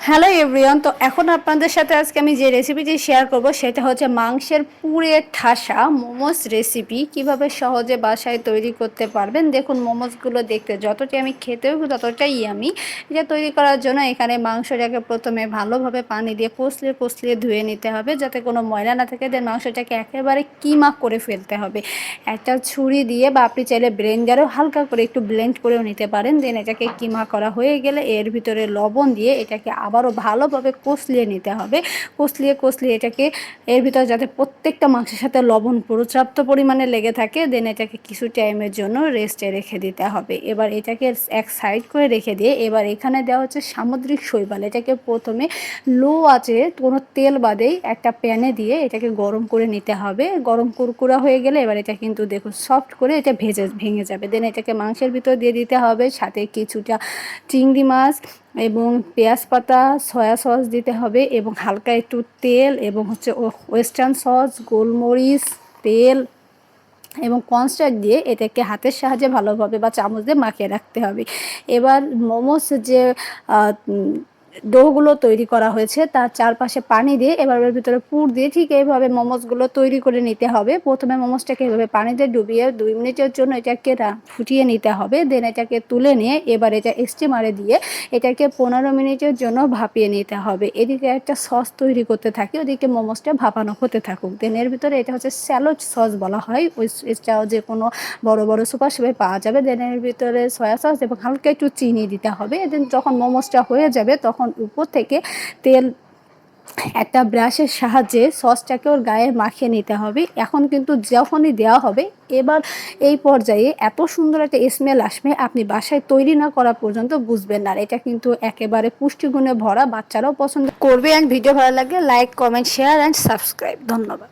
Hello everyone, তো এখন আপনাদের সাথে আজকে আমি যে রেসিপিটি শেয়ার করব সেটা হচ্ছে মাংসের পুরে ঠাসা মোমোস রেসিপি। কিভাবে সহজে বাসায় তৈরি করতে পারবেন। দেখুন, মোমোসগুলো দেখতে যতটাই আমি খেতেও ততটাই ইয়ামি। এটা তৈরি করার জন্য এখানে মাংসটাকে প্রথমে ভালোভাবে পানি দিয়ে কষলিয়ে কষলিয়ে ধুয়ে নিতে হবে যাতে কোনো ময়লা না থাকে। দেন মাংসটাকে একেবারে কিমা করে ফেলতে হবে একটা ছুরি দিয়ে, বা আপনি চাইলে ব্লেন্ডারেও হালকা করে একটু ব্লেন্ড করেও নিতে পারেন। দেন এটাকে কিমা করা হয়ে গেলে এর ভিতরে লবণ দিয়ে এটাকে আবারও ভালোভাবে কষলিয়ে নিতে হবে। কষলিয়ে কষলিয়ে এটাকে এর ভিতরে যাতে প্রত্যেকটা মাংসের সাথে লবণ পর্যাপ্ত পরিমাণে লেগে থাকে। দেন এটাকে কিছু টাইমের জন্য রেস্টে রেখে দিতে হবে। এবার এটাকে এক সাইড করে রেখে দিয়ে এবার এখানে দেওয়া হচ্ছে সামুদ্রিক শৈবাল। এটাকে প্রথমে লো আঁচে কোনো তেল বাদেই একটা প্যানে দিয়ে এটাকে গরম করে নিতে হবে। গরম কুরকুরা হয়ে গেলে এবার এটা কিন্তু দেখুন সফট করে এটা ভেঙে যাবে। দেন এটাকে মাংসের ভিতর দিয়ে দিতে হবে, সাথে কিছুটা চিংড়ি মাছ এবং পেঁয়াজ পাতা, সয়া সস দিতে হবে এবং হালকা একটু তেল এবং হচ্ছে ওয়েস্টার্ন সস, গোলমরিচ, তেল এবং কর্নস্টার্চ দিয়ে এটাকে হাতের সাহায্যে ভালোভাবে বা চামচ দিয়ে মাখিয়ে রাখতে হবে। এবার মোমোস যে ডোগুলো তৈরি করা হয়েছে তার চারপাশে পানি দিয়ে এবার এর ভিতরে পুর দিয়ে ঠিক এইভাবে মোমোসগুলো তৈরি করে নিতে হবে। প্রথমে মোমোসটাকে এইভাবে পানিতে ডুবিয়ে 2 মিনিটের জন্য এটাকে ফুটিয়ে নিতে হবে। দেন এটাকে তুলে নিয়ে এবার এটা স্টিমারে দিয়ে এটাকে 15 মিনিটের জন্য ভাপিয়ে নিতে হবে। এদিকে একটা সস তৈরি করতে থাকি, ওদিকে মোমোসটা ভাপানো হতে থাকুক। দেন এর ভিতরে এটা হচ্ছে স্যালাড সস বলা হয়, ওই এটাও যে কোনো বড় বড় সুপার শপে পাওয়া যাবে। দেন এর ভিতরে সয়া সস এবং হালকা একটু চিনি দিতে হবে। দেন যখন মোমোসটা হয়ে যাবে তখন উপর থেকে তেল একটা ব্রাশের সাহায্যে সসটাকে ওর গায়ে মাখিয়ে নিতে হবে। এখন কিন্তু যখনই দেওয়া হবে এবার এই পর্যায়ে এত সুন্দর একটা স্মেল আসবে, আপনি বাসায় তৈরি না করা পর্যন্ত বুঝবেন না। এটা কিন্তু একেবারে পুষ্টিগুণে ভরা, বাচ্চারাও পছন্দ করবে। অ্যান্ড ভিডিও ভালো লাগলে like, comment, share and subscribe. ধন্যবাদ।